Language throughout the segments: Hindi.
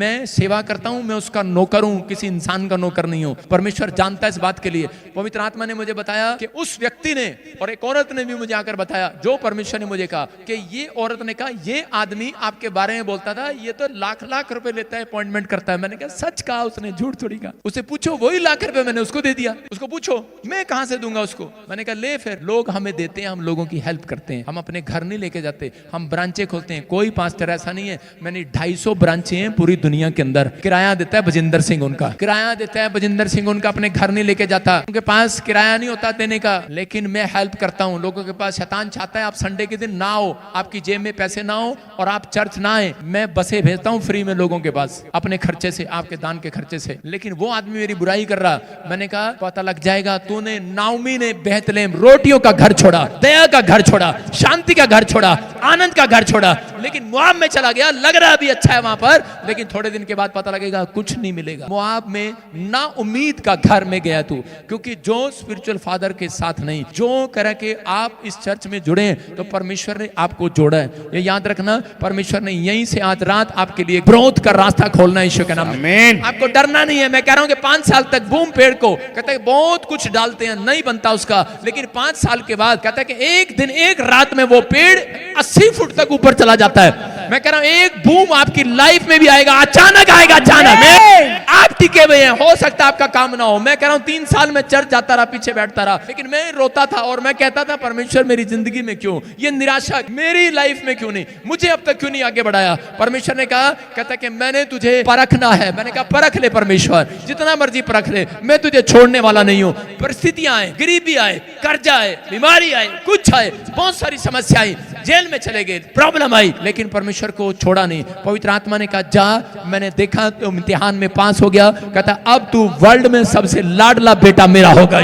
मैं सेवा करता हूँ, मैं उसका नौकर हूँ, किसी इंसान का नौकर नहीं हूँ। परमेश्वर जानता है इस बात के लिए। पवित्र आत्मा ने मुझे बताया कि उस व्यक्ति ने और एक औरत ने भी मुझे आकर बताया, जो परमेश्वर ने मुझे कहा कि ये औरत ने कहा ये आदमी आपके बारे में बोलता था, ये तो लाख लाख रुपए लेता है, अपॉइंटमेंट करता है। मैंने कहा सच कहा उसने, झूठ थोड़ी कहा। उसे पूछो, वही लाख रुपए मैंने उसको दे दिया। उसको पूछो मैं कहां से दूंगा उसको। मैंने कहा ले फिर, लोग हमें देते हैं, हम लोगों की हेल्प करते हैं, हम अपने घर नहीं लेके जाते, हम ब्रांचें खोलते हैं। कोई पास्टर ऐसा नहीं है, मैंने 250 ब्रांचें हैं पूरी दुनिया के अंदर। किराया देता है बजिंदर सिंह, उनका किराया देता है बजिंदर सिंह, उनका अपने घर नहीं लेके जाता, उनके पास किराया नहीं होता देने का। लेकिन मैं हेल्प करता हूं लोगों के पास। शैतान चाहता है आप संडे के दिन ना आओ, आपकी जेब में पैसे ना हो और आप चर्च ना आए। मैं बसें भेजता हूं फ्री में लोगों के पास अपने खर्चे से, आपके दान के खर्चे से। लेकिन वो आदमी मेरी बुराई कर रहा। मैंने कहा पता लग जाएगा, तूने नाओमी ने बेहतलेम रोटियों का घर छोड़ा, दया का घर छोड़ा, शांति का घर छोड़ा, आनंद का घर छोड़ा, लेकिन मोआब में चला गया। लग रहा भी अच्छा है वहां पर, लेकिन थोड़े दिन के बाद पता लगेगा कुछ नहीं मिलेगा। मोआब में ना उम्मीद का घर में गया तू, क्योंकि जो स्पिरिचुअल फादर के साथ नहीं, जो कह के आप इस चर्च में जुड़े हैं तो परमेश्वर ने आपको जोड़ा है। ये याद रखना, परमेश्वर ने यहीं से आज रात आपके लिए ग्रोथ का रास्ता खोलना है यीशु के नाम में। आपको डरना नहीं है। मैं कह रहा हूं कि 5 साल तक बूम पेड़ को कहते हैं बहुत कुछ डालते हैं, नहीं बनता उसका, लेकिन 5 साल के बाद कहता है कि एक दिन एक रात में वो पेड़ 80 फुट तक ऊपर चला जाता है। मैं कह रहा हूं एक बूम आपकी लाइफ में भी आएगा, अचानक आएगा, अचानक। आप टिके हुए हैं, हो सकता है आपका काम ना हो। मैं कह रहा हूं 3 साल में चर्च जाता रहा, पीछे बैठता रहा, लेकिन मैं रोता था और मैं कहता था परमेश्वर मेरी जिंदगी में क्यों ये निराशा, मेरी लाइफ में क्यों नहीं, मुझे अब तक क्यों नहीं आगे बढ़ाया। परमेश्वर ने कहा, कहता कि मैंने तुझे परखना है। मैंने कहा परख ले परमेश्वर, जितना मर्जी परख ले, मैं तुझे छोड़ने वाला नहीं हूं। परिस्थितियां आए, गरीबी आए, कर्जा आए, बीमारी आए, कुछ आए, बहुत सारी समस्याएं, जेल में चले गए, प्रॉब्लम आई, लेकिन परमेश्वर को छोड़ा नहीं। पवित्र आत्मा ने कहा जा, मैंने देखा तुम इम्तिहान में पास हो गया। कहता अब तू वर्ल्ड में सबसे लाडला बेटा मेरा होगा।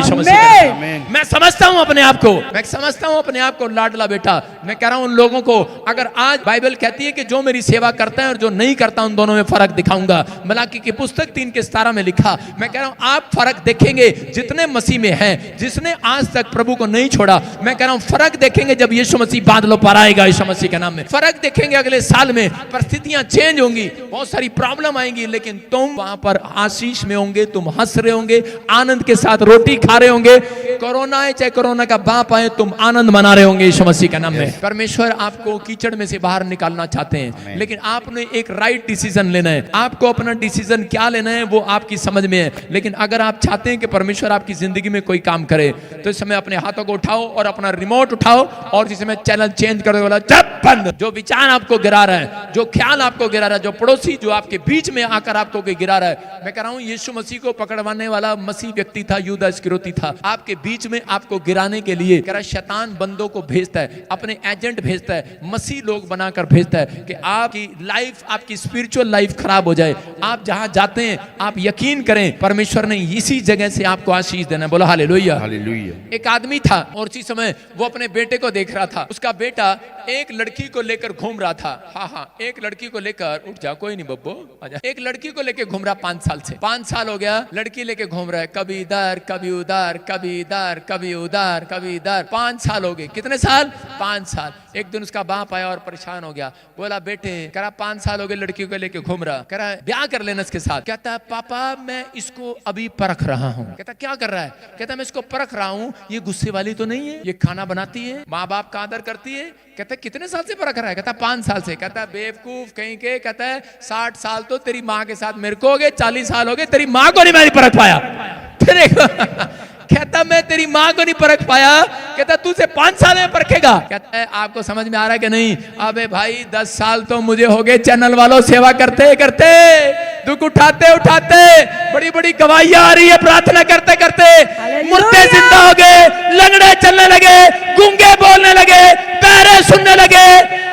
मैं समझता हूं अपने आप को, मैं समझता हूं अपने आप को लाडला बेटा। मैं कह रहा हूं उन लोगों को, अगर आज बाइबल कहती है कि जो मेरी सेवा करता है और जो नहीं करता, उन दोनों में फर्क दिखाऊंगा। मलाकी की पुस्तक 3:17 में लिखा। मैं कह रहा हूं आप फर्क देखेंगे जितने मसीह में हैं, जिसने आज तक प्रभु को नहीं छोड़ा। मैं कह रहा हूं फर्क देखेंगे जब यीशु मसीह बादलों पर आएगा, यीशु मसीह के नाम में फर्क देखेंगे। अगले साल में परिस्थितियां चेंज होंगी, बहुत सारी प्रॉब्लम आएंगी, लेकिन तुम वहां पर आशीष में होंगे, तुम हंस रहे होंगे, आनंद के साथ रोटी खा रहे होंगे। कोरोना आए चाहे कोरोना का बाप आए, तुम आनंद मना रहे होंगे यीशु मसीह के नाम में। परमेश्वर आपको कीचड़ में से बाहर निकालना चाहते हैं, लेकिन आपने एक राइट डिसीजन लेना है। आपको अपना डिसीजन क्या लेना है वो आपकी समझ में है, लेकिन अगर आप चाहते हैं कि परमेश्वर आपकी जिंदगी में कोई काम करे, तो इस समय अपने हाथों को उठाओ और अपना रिमोट उठाओ और जिस समय चैनल चेंज कर बोला जब बंद। जो विचार आपको गिरा रहा है, जो ख्याल आपको गिरा रहा है, जो पड़ोसी जो आपके बीच में आकर आपको गिरा रहा है, मैं कह रहा हूं यीशु मसीह को पकड़वाने वाला मसीह व्यक्ति था, यूदा इस्करियोती था। आपके बीच में आपको गिराने के लिए कह रहा शैतान बंदों को भेजता है, अपने एजेंट भेजता है, मसीह लोग बनाकर भेजता है कि आपकी लाइफ, आपकी स्पिरिचुअल लाइफ खराब हो जाए। आप जहां जाते हैं आप यकीन करें परमेश्वर ने इसी जगह से आपको आशीष देना है। बोलो हालेलुया, हालेलुया। एक आदमी था और उसी समय वो अपने बेटे को देख रहा था। उसका बेटा एक लड़की को लेकर घूम रहा था। हाँ, एक लड़की को लेकर, उठ जा कोई नहीं बब्बो, आजा। एक लड़की को लेकर घूम रहा 5 साल से। 5 साल हो गया लड़की लेके घूम रहा है, कभी इधर कभी उधर, कभी इधर कभी उधर, कभी इधर। 5 साल हो गए। कितने साल? 5 साल। एक दिन उसका बाप आया और परेशान हो गया, बोला बेटे, कह रहा 5 साल हो गए लड़की को लेके घूम रहा, कह रहा ब्याह कर लेना इसके साथ। कहता पापा मैं इसको अभी परख रहा हूँ। कहता क्या कर रहा है? कहता मैं इसको परख रहा हूँ, ये गुस्से वाली तो नहीं है, ये खाना बनाती है, माँ बाप का आदर करती है। कहता कितने साल से परख रहा है? कहता 5 साल से। कहता बेवकूफ कहीं के, कहता है 60 साल तो तेरी माँ के साथ मेरे को हो गए, 40 साल हो गए तेरी माँ को नहीं मैंने परख पाया। फिर कहता मैं तेरी माँ को नहीं परख पाया। कहता तू से 5 साल में परखेगा। कहता है आपको समझ में आ रहा है कि नहीं? अबे भाई 10 साल तो मुझे हो गए चैनल वालों सेवा करते करते, दुख उठाते उठाते, बड़ी बड़ी गवाहियां आ रही है, प्रार्थना करते करते मुर्दे जिंदा हो गए, लंगड़े चलने लगे, गूंगे बोलने लगे, पैरे सुनने लगे।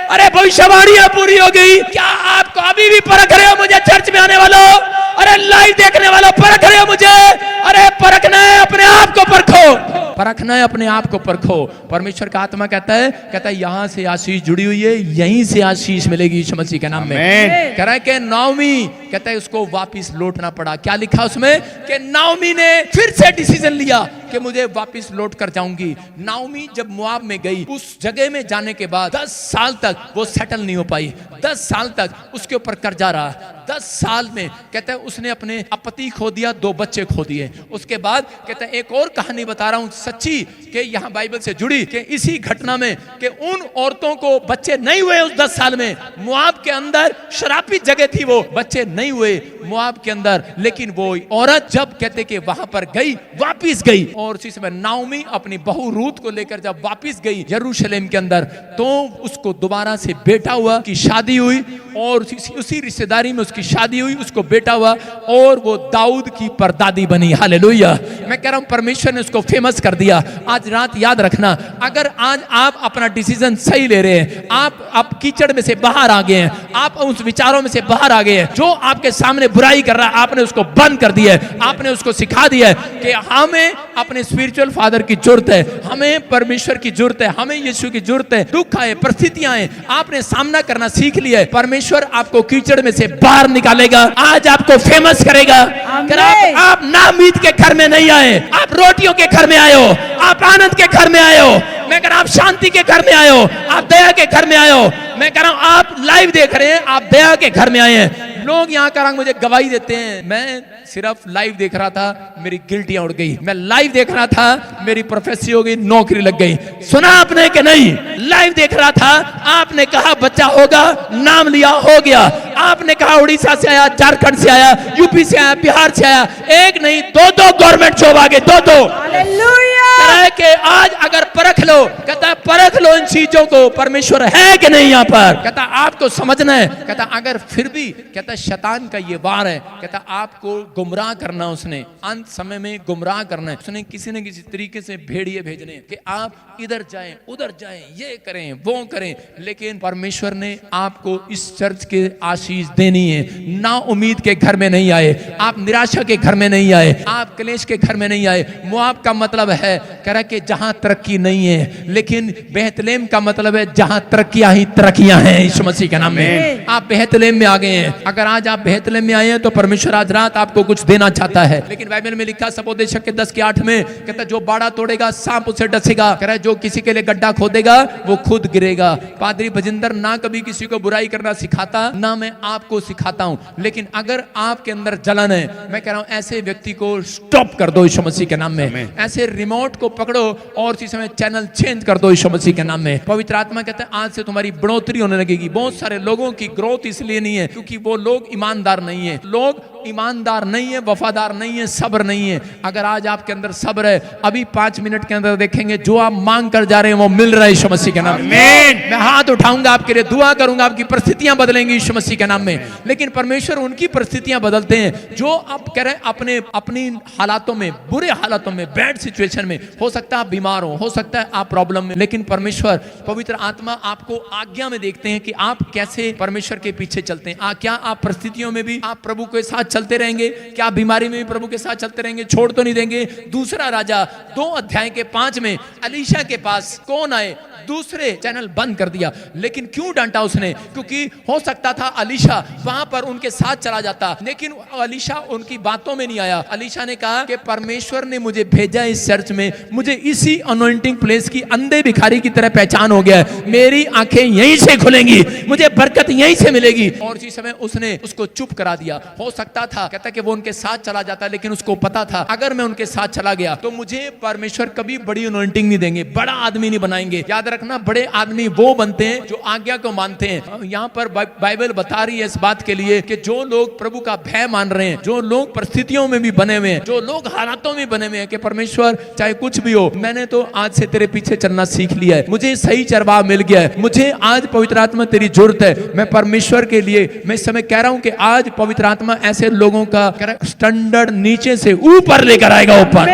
अरे भविष्यवाणियां पूरी हो गई। क्या आपको अभी भी परख रहे हो मुझे चर्च में आने वालों? अरे लाइव देखने वालों परख रहे हो मुझे? अरे परखना है अपने आप को परखो, परखना है अपने आप को परखो। परमेश्वर का आत्मा कहता है यहाँ से आशीष जुड़ी हुई है, यहीं से आशीष मिलेगी यीशु मसीह के नाम में। कह रहा है कि नाओमी कहता है उसको वापस लौटना पड़ा। क्या लिखा उसमें कि नाओमी ने फिर से डिसीजन लिया कि मुझे वापस लौट कर जाऊंगी। नाओमी जब मोआब में गई, उस जगह में जाने के बाद 10 साल तक वो सेटल नहीं हो पाई। 10 साल तक उसके ऊपर कर्जा रहा। 10 साल में कहता है उसने अपने पति खो दिया, 2 बच्चे खो दिए। उसके बाद कहता है एक और कहानी बता रहा हूं सच्ची, कि यहाँ बाइबल से जुड़ी, कि इसी घटना में कि उन औरतों को बच्चे नहीं हुए उस 10 साल में। मोआब के अंदर शराबी जगह थी, वो बच्चे नहीं हुए मोआब के अंदर। लेकिन वो औरत जब कहते कि वहां पर गई, वापिस गई, और उसी समय नाओमी अपनी बहू रूत को लेकर जब वापिस गई यरूशलेम के अंदर, तो उसको दोबारा से बेटा हुआ, की शादी हुई, और उसी रिश्तेदारी में उसकी शादी हुई, उसको बेटा हुआ, और वो दाऊद की परदादी बनी। हालेलुया। मैं कह रहा हूं परमेश्वर ने उसको फेमस कर दिया। आज रात याद रखना, अगर आज आप अपना डिसीजन सही ले रहे हैं, आप कीचड़ में से बाहर आ गए हैं, आप उस विचारों में से बाहर आ गए हैं, जो आपके सामने बुराई कर रहा है आपने उसको बंद कर दिया है, आपने उसको सिखा दिया है कि हमें अपने स्पिरिचुअल फादर की जरूरत है, हमें परमेश्वर की जरूरत है, हमें यीशु की जरूरत है। दुख आए, परिस्थितियां आए, आपने सामना करना सीख लिया है, परमेश्वर आपको कीचड़ में से बाहर निकालेगा, आज आपको फेमस करेगा। आप नाउमीद के घर में नहीं आए, आप रोटियों के घर में आए हो, आप आनंद के घर में आए हो। मैं कह रहा हूं आप शांति के घर में आए हो, आप दया के घर में आए हो। मैं कह रहा हूं आप लाइव देख रहे हैं, आप दया के घर में आए हैं। लोग यहाँ का रंग मुझे गवाही देते हैं, मैं सिर्फ लाइव देख रहा था, मेरी गिल्टियां उड़ गई। मैं लाइव देख रहा था, मेरी प्रोफेसी हो गई, नौकरी लग गई। सुना आपने कि नहीं? लाइव देख रहा था, आपने कहा बच्चा होगा, नाम लिया, हो गया। आपने कहा उड़ीसा से आया, झारखंड से आया, यूपी से आया, बिहार से आया, एक नहीं 2-2 गवर्नमेंट जॉब आ गए, 2-2। कि आज अगर परख लो, कहता है परख लो इन चीजों को, परमेश्वर है कि नहीं यहाँ पर। कहता आपको समझना है। कहता अगर फिर भी, कहता शैतान का ये वार है, कहता आपको गुमराह करना, उसने अंत समय में गुमराह करना है। उसने किसी न किसी तरीके से भेड़िए भेजने कि आप इधर जाएं, उधर जाएं, ये करें, वो करें। लेकिन परमेश्वर ने आपको इस चर्च के आशीष देनी है। ना उम्मीद के घर में नहीं आए, आप निराशा के घर में नहीं आए, आप क्लेश के घर में नहीं आए। मोआब का मतलब है कह रहा कि जहां तरक्की नहीं है, लेकिन बेहतलेम का मतलब है जहां तरक्कियां ही तरक्कियां हैं। यीशु मसीह के नाम में आप बेहतलेम में आ गए हैं। अगर आज आप बेहतलेम में आए हैं तो परमेश्वर आज रात आपको कुछ देना चाहता है। लेकिन बाइबल में लिखा सबोदेशक के 10:8 में, कहता जो बाड़ा तोड़ेगा सांप उसे डसेगा। कह रहा जो किसी के लिए गड्ढा खोदेगा वो खुद गिरेगा। पादरी भजिंदर ना कभी किसी को बुराई करना सिखाता, ना मैं आपको सिखाता हूं। लेकिन अगर आपके अंदर जलन है, मैं कह रहा हूं ऐसे व्यक्ति को स्टॉप कर दो यीशु मसीह के नाम में। ऐसे रिमोट को पकड़ो और इसी समय चैनल चेंज कर दो यीशु मसीह के नाम में। पवित्र आत्मा कहता है आज से तुम्हारी बढ़ोतरी होने लगेगी। बहुत सारे लोगों की ग्रोथ इसलिए नहीं है क्योंकि वो लोग ईमानदार नहीं है। लोग ईमानदार नहीं है, वफादार नहीं है, सब्र नहीं है। अगर आज आपके अंदर सब्र है, अभी 5 मिनट के अंदर देखेंगे जो आप मांग कर जा रहे हैं वो मिल रहा है यीशु मसीह के नाम में। मैं हाथ उठाऊंगा आपके लिए, दुआ करूंगा, आपकी परिस्थितियां बदलेंगी यीशु मसीह के नाम में। लेकिन परमेश्वर उनकी परिस्थितियां बदलते हैं जो आप कह रहे हैं अपनी हालातों में, बुरे हालातों में, बैड सिचुएशन में। हो सकता है आप बीमार हो सकता है आप प्रॉब्लम में, लेकिन परमेश्वर पवित्र आत्मा आपको आज्ञा में देखते हैं कि आप कैसे परमेश्वर के पीछे चलते हैं। क्या आप परिस्थितियों में भी आप प्रभु के साथ चलते रहेंगे? क्या बीमारी में भी प्रभु के साथ चलते रहेंगे? छोड़ तो नहीं देंगे? दूसरा राजा 2:5 में अलीशा के पास कौन आए? दूसरे चैनल बंद कर दिया। लेकिन क्यों डांटा उसने? क्योंकि हो सकता था अलीशा वहां पर उनके साथ चला जाता, लेकिन अलीशा उनकी बातों में नहीं आया। अलीशा ने कहा कि परमेश्वर ने मुझे भेजा इस चर्च में, मुझे इसी अनॉइंटिंग प्लेस की अंधे भिखारी की तरह पहचान हो गया है। मेरी आंखें यहीं से खुलेंगी, मुझे बरकत यहीं से मिलेगी। और इसी समय उसने उसको चुप करा दिया। हो सकता था कहता कि वो उनके साथ चला जाता, लेकिन उसको पता था अगर मैं उनके साथ चला गया तो मुझे परमेश्वर कभी बड़ी अनॉइंटिंग नहीं देंगे, बड़ा आदमी नहीं बनाएंगे। याद रखना, बड़े आदमी वो बनते हैं जो आज्ञा को मानते हैं। यहाँ पर बाइबल बता रही है इस बात के लिए कि जो लोग प्रभु का भय मान रहे हैं, जो लोग परिस्थितियों में भी बने हुए हैं, जो लोग हालातों में बने हुए हैं कि परमेश्वर चाहे कुछ भी हो, मैंने तो आज से तेरे पीछे चलना सीख लिया है, मुझे सही चरवाह मिल गया है, मुझे आज पवित्र आत्मा तेरी जरूरत है। मैं परमेश्वर के लिए मैं इस समय कह रहा हूं कि आज पवित्र आत्मा ऐसे लोगों का स्टैंडर्ड नीचे से ऊपर लेकर आएगा। ऊपर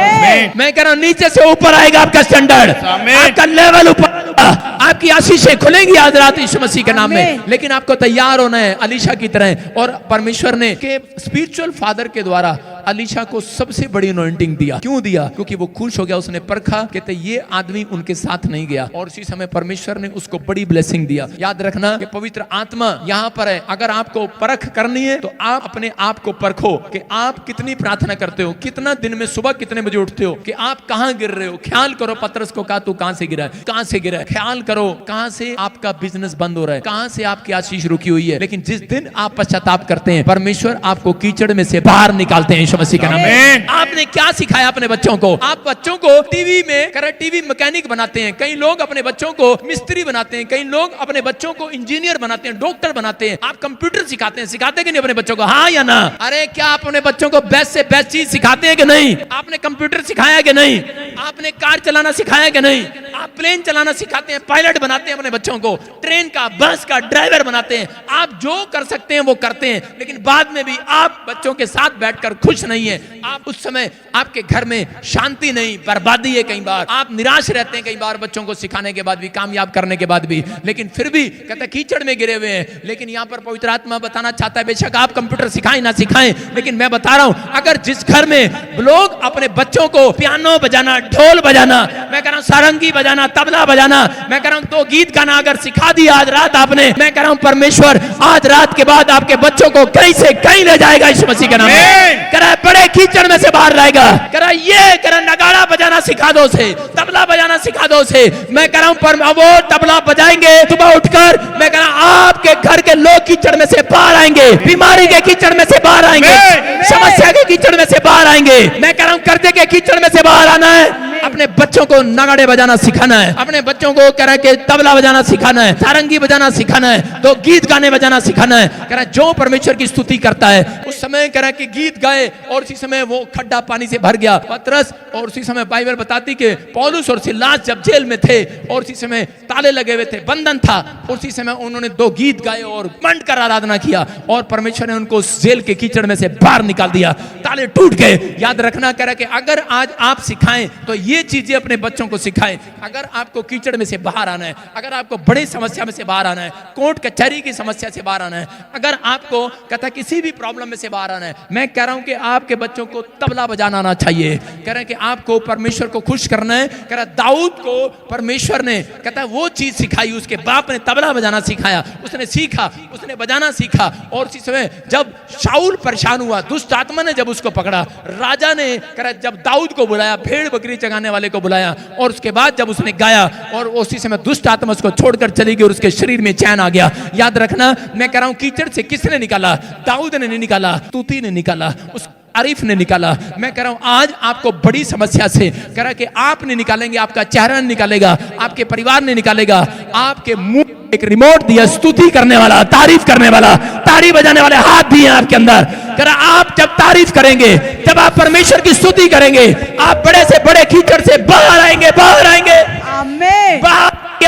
मैं कह रहा हूं नीचे से ऊपर आएगा आपका स्टैंडर्ड, आपका लेवल ऊपर, आपकी आशीषें खुलेंगी आज रात यीशु मसीह के नाम में। लेकिन आपको तैयार होना है अलीशा की तरह। और परमेश्वर ने के स्पिरिचुअल फादर के द्वारा अलीशा को सबसे बड़ी अनॉइंटिंग दिया। क्यों दिया? क्योंकि वो खुश हो गया, उसने परखा, कहते ये आदमी उनके साथ नहीं गया, और उसी समय परमेश्वर ने उसको बड़ी ब्लेसिंग दिया। याद रखना कि पवित्र आत्मा यहाँ पर है। अगर आपको परख करनी है तो आप अपने आप को परखो कि आप कितनी प्रार्थना करते हो, कितना दिन में सुबह कितने बजे उठते हो, कि आप कहाँ गिर रहे हो। ख्याल करो, पतरस को कहा तू कहाँ से गिरा है, कहाँ से गिरा है। ख्याल करो कहाँ से आपका बिजनेस बंद हो रहा है, कहाँ से आपकी आशीष रुकी हुई है। लेकिन जिस दिन आप पश्चाताप करते हैं, परमेश्वर आपको कीचड़ में से बाहर निकालते हैं, यीशु मसीह के नाम में। आपने क्या सिखाया अपने बच्चों को? आप बच्चों को टीवी में टीवी मैकेनिक बनाते हैं, कई लोग अपने बच्चों को मिस्त्री बनाते हैं, कई लोग अपने बच्चों को इंजीनियर बनाते हैं, डॉक्टर बनाते हैं। आप कंप्यूटर सिखाते हैं, सिखाते कि नहीं अपने बच्चों को? हाँ या ना? अरे क्या आप अपने बच्चों को बेस्ट से बेस्ट चीज सिखाते हैं कि नहीं? आपने कंप्यूटर सिखाया कि नहीं? आपने कार चलाना सिखाया कि नहीं? आप प्लेन चलाना सिखाते हैं, पायलट बनाते हैं अपने बच्चों को, ट्रेन का, बस का ड्राइवर बनाते हैं। आप जो कर सकते हैं वो करते हैं, लेकिन बाद में भी आप बच्चों के साथ बैठकर खुश नहीं है। आप उस समय आपके घर में शांति नहीं, बर्बादी है। कई बार आप निराश रहते हैं, कई बार बच्चों को सिखाने के बाद भी, कामयाब करने के बाद भी, लेकिन फिर भी कहते कीचड़ में गिरे हुए हैं। लेकिन यहाँ पर पवित्र आत्मा बताना चाहता है, बेशक आप कंप्यूटर सिखाएं ना सिखाएं, लेकिन मैं बता रहा हूं, अगर जिस घर में लोग अपने बच्चों को पियानो बजाना, ढोल बजाना, मैं कह रहा हूं सारंगी बजाना, तबला बजाना, मैं कह रहा हूं तो गीत गाना अगर सिखा दिया आज रात आपने, मैं कह रहा हूं परमेश्वर आज रात के बाद आपके बच्चों को कहीं से कहीं ले जाएगा, यीशु मसीह के नाम में। कह रहा है बड़े कीचड़ में से बाहर लाएगा। कह रहा ये कह रहा नगाड़ा बजाना सिखा दो उसे, तबला बजाना सिखा दो उसे। मैं कह रहा हूं पर वो तबला बजाएंगे सुबह उठकर, मैं कह रहा हूं आपके घर के लोग कीचड़ में से बाहर आएंगे, बीमारी के कीचड़ में से बाहर आएंगे, समस्या के कीचड़ में से बाहर आएंगे। मैं कह रहा हूं कर्जे के कीचड़ में से बाहर आना है। अपने बच्चों को नगाड़े बजाना सिखाना है, अपने बच्चों को कह रहा है कि तबला बजाना सिखाना है, सारंगी बजाना सिखाना है, तो गीत गाने बजाना सिखाना है। कह रहा है जो परमेश्वर की स्तुति करता है, उस समय कह रहा है कि गीत गाए, और उसी समय वो खड्डा पानी से भर गया पतरस, और उसी समय बाइबल बताती कि पौलुस और सिलास जब जेल में थे, और उसी समय ताले लगे हुए थे, बंधन था, उसी समय उन्होंने 2 गीत गाए और मंड कर आराधना किया, और परमेश्वर ने उनको जेल के कीचड़ में से बाहर निकाल दिया, ताले टूट गए। याद रखना कह रहा कि अगर आज आप सिखाएं तो ये चीजें अपने बच्चों को सिखाएं। अगर आपको कीचड़ में से बाहर आना है, अगर आपको बड़ी समस्या में से बाहर आना है, कोर्ट कचहरी की समस्या से बाहर आना है, अगर आपको कहता किसी भी प्रॉब्लम में से बाहर आना है, मैं कह रहा हूं कि आपके बच्चों को तबला बजाना आना चाहिए। कह रहे हैं कि आपको परमेश्वर को खुश करना है। कह रहा दाऊद को परमेश्वर ने कहता है वो चीज सिखाई, उसके बाप ने तबला बजाना सिखाया, उसने सीखा, उसने बजाना सीखा। और उसी समय जब शाऊल परेशान हुआ, दुष्ट आत्मा ने जब उसको पकड़ा, राजा ने कह रहा जब दाऊद को बुलाया, भेड़ बकरी चगाने वाले को बुलाया, और उसके बाद जब उसने गाया, और उसी समय दुष्ट आत्मा उसको छोड़कर चली गई और उसके शरीर में चैन आ गया। याद रखना मैं कह रहा हूं कीचड़ से किसने निकाला? दाऊद ने नहीं निकाला, तूती ने निकाला, उस आरिफ ने निकाला। मैं कह रहा हूं आज आपको बड़ी समस्या से कह रहा कि आप नहीं निकालेंगे, आपका चेहरा नहीं निकालेगा, आपके परिवार नहीं निकालेगा, आपके मुंह एक रिमोट दिया स्तुति करने वाला, तारीफ करने वाला, ताड़ी बजाने वाले हाथ दिए आपके अंदर। कह रहा आप जब तारीफ करेंगे, जब आप परमेश्वर की स्तुति करेंगे, आप बड़े से बड़े कीचड़ से बाहर आएंगे, बाहर आएंगे। आमीन।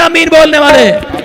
आमीन बोलने वाले।